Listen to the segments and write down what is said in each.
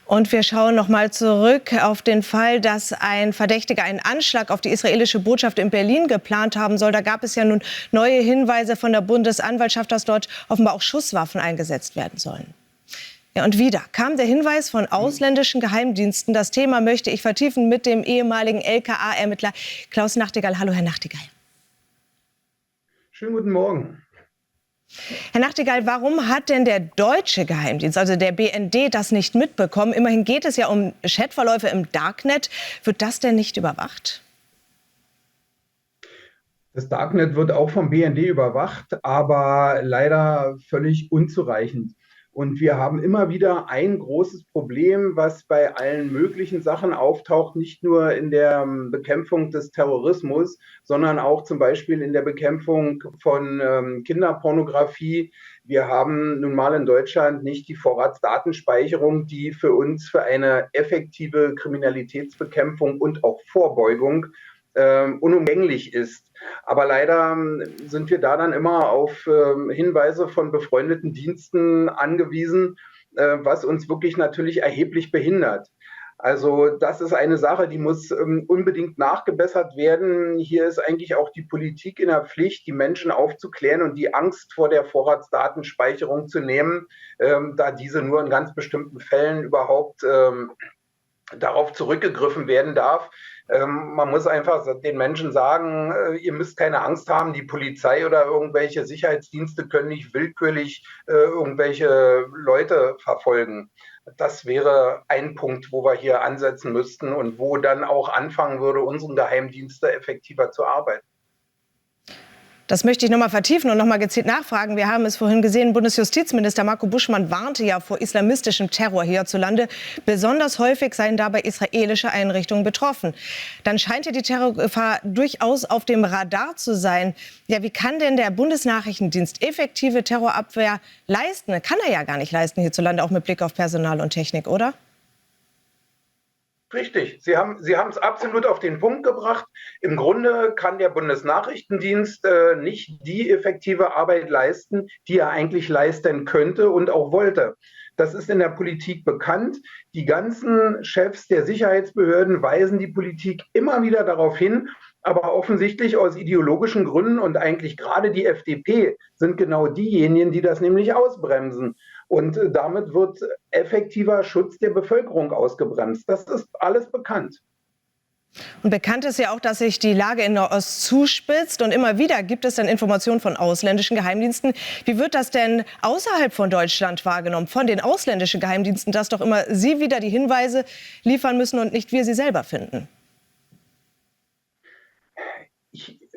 Und wir schauen noch mal zurück auf den Fall, dass ein Verdächtiger einen Anschlag auf die israelische Botschaft in Berlin geplant haben soll. Da gab es ja nun neue Hinweise von der Bundesanwaltschaft, dass dort offenbar auch Schusswaffen eingesetzt werden sollen. Ja, und wieder kam der Hinweis von ausländischen Geheimdiensten. Das Thema möchte ich vertiefen mit dem ehemaligen LKA-Ermittler Klaus Nachtigall. Hallo, Herr Nachtigall. Schönen guten Morgen. Herr Nachtigall, warum hat denn der deutsche Geheimdienst, also der BND, das nicht mitbekommen? Immerhin geht es ja um Chatverläufe im Darknet. Wird das denn nicht überwacht? Das Darknet wird auch vom BND überwacht, aber leider völlig unzureichend. Und wir haben immer wieder ein großes Problem, was bei allen möglichen Sachen auftaucht, nicht nur in der Bekämpfung des Terrorismus, sondern auch zum Beispiel in der Bekämpfung von Kinderpornografie. Wir haben nun mal in Deutschland nicht die Vorratsdatenspeicherung, die für uns für eine effektive Kriminalitätsbekämpfung und auch Vorbeugung unumgänglich ist. Aber leider sind wir da dann immer auf Hinweise von befreundeten Diensten angewiesen, was uns wirklich natürlich erheblich behindert. Also das ist eine Sache, die muss unbedingt nachgebessert werden. Hier ist eigentlich auch die Politik in der Pflicht, die Menschen aufzuklären und die Angst vor der Vorratsdatenspeicherung zu nehmen, da diese nur in ganz bestimmten Fällen überhaupt darauf zurückgegriffen werden darf. Man muss einfach den Menschen sagen, ihr müsst keine Angst haben, die Polizei oder irgendwelche Sicherheitsdienste können nicht willkürlich irgendwelche Leute verfolgen. Das wäre ein Punkt, wo wir hier ansetzen müssten und wo dann auch anfangen würde, unsere Geheimdienste effektiver zu arbeiten. Das möchte ich noch mal vertiefen und noch mal gezielt nachfragen. Wir haben es vorhin gesehen, Bundesjustizminister Marco Buschmann warnte ja vor islamistischem Terror hierzulande. Besonders häufig seien dabei israelische Einrichtungen betroffen. Dann scheint ja die Terrorgefahr durchaus auf dem Radar zu sein. Ja, wie kann denn der Bundesnachrichtendienst effektive Terrorabwehr leisten? Kann er ja gar nicht leisten hierzulande, auch mit Blick auf Personal und Technik, oder? Richtig, Sie haben es absolut auf den Punkt gebracht. Im Grunde kann der Bundesnachrichtendienst nicht die effektive Arbeit leisten, die er eigentlich leisten könnte und auch wollte. Das ist in der Politik bekannt. Die ganzen Chefs der Sicherheitsbehörden weisen die Politik immer wieder darauf hin, aber offensichtlich aus ideologischen Gründen und eigentlich gerade die FDP sind genau diejenigen, die das nämlich ausbremsen. Und damit wird effektiver Schutz der Bevölkerung ausgebremst. Das ist alles bekannt. Und bekannt ist ja auch, dass sich die Lage in Nahost zuspitzt. Und immer wieder gibt es dann Informationen von ausländischen Geheimdiensten. Wie wird das denn außerhalb von Deutschland wahrgenommen, von den ausländischen Geheimdiensten, dass doch immer sie wieder die Hinweise liefern müssen und nicht wir sie selber finden?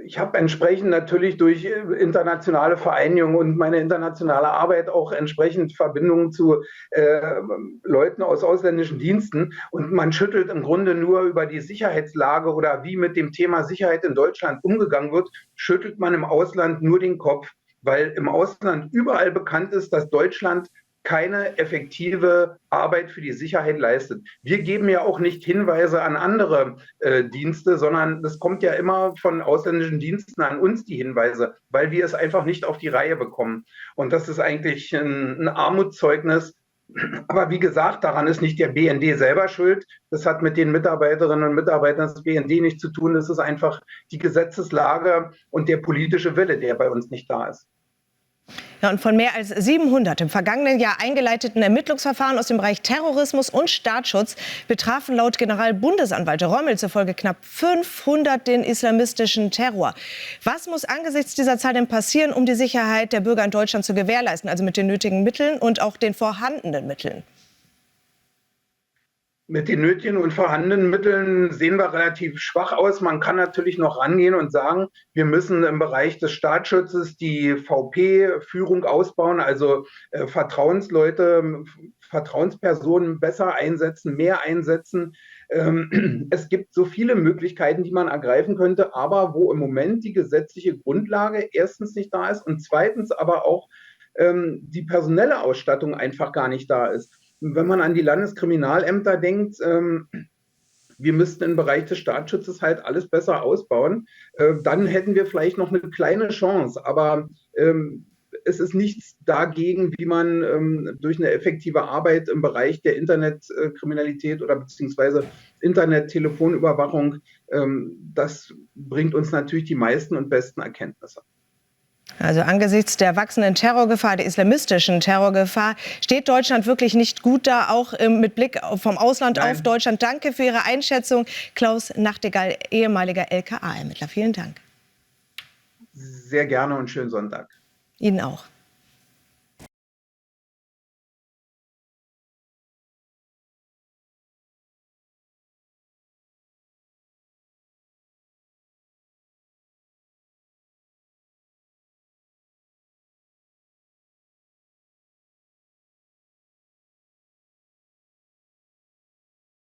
Ich habe entsprechend natürlich durch internationale Vereinigungen und meine internationale Arbeit auch entsprechend Verbindungen zu Leuten aus ausländischen Diensten. Und man schüttelt im Grunde nur über die Sicherheitslage oder wie mit dem Thema Sicherheit in Deutschland umgegangen wird, schüttelt man im Ausland nur den Kopf, weil im Ausland überall bekannt ist, dass Deutschland keine effektive Arbeit für die Sicherheit leistet. Wir geben ja auch nicht Hinweise an andere Dienste, sondern das kommt ja immer von ausländischen Diensten an uns, die Hinweise, weil wir es einfach nicht auf die Reihe bekommen. Und das ist eigentlich ein Armutszeugnis. Aber wie gesagt, daran ist nicht der BND selber schuld. Das hat mit den Mitarbeiterinnen und Mitarbeitern des BND nichts zu tun. Das ist einfach die Gesetzeslage und der politische Wille, der bei uns nicht da ist. Ja, und von mehr als 700 im vergangenen Jahr eingeleiteten Ermittlungsverfahren aus dem Bereich Terrorismus und Staatsschutz betrafen laut Generalbundesanwalt Rommel zufolge knapp 500 den islamistischen Terror. Was muss angesichts dieser Zahl denn passieren, um die Sicherheit der Bürger in Deutschland zu gewährleisten, also mit den nötigen Mitteln und auch den vorhandenen Mitteln? Mit den nötigen und vorhandenen Mitteln sehen wir relativ schwach aus. Man kann natürlich noch rangehen und sagen, wir müssen im Bereich des Staatsschutzes die VP-Führung ausbauen, also Vertrauensleute, Vertrauenspersonen besser einsetzen, mehr einsetzen. Es gibt so viele Möglichkeiten, die man ergreifen könnte, aber wo im Moment die gesetzliche Grundlage erstens nicht da ist und zweitens aber auch die personelle Ausstattung einfach gar nicht da ist. Wenn man an die Landeskriminalämter denkt, wir müssten im Bereich des Staatsschutzes halt alles besser ausbauen, dann hätten wir vielleicht noch eine kleine Chance. Aber es ist nichts dagegen, wie man durch eine effektive Arbeit im Bereich der Internetkriminalität oder beziehungsweise Internet-Telefonüberwachung, das bringt uns natürlich die meisten und besten Erkenntnisse. Also angesichts der wachsenden Terrorgefahr, der islamistischen Terrorgefahr, steht Deutschland wirklich nicht gut da, auch mit Blick vom Ausland auf Deutschland. Danke für Ihre Einschätzung. Klaus Nachtigall, ehemaliger LKA-Ermittler. Vielen Dank. Sehr gerne und schönen Sonntag. Ihnen auch.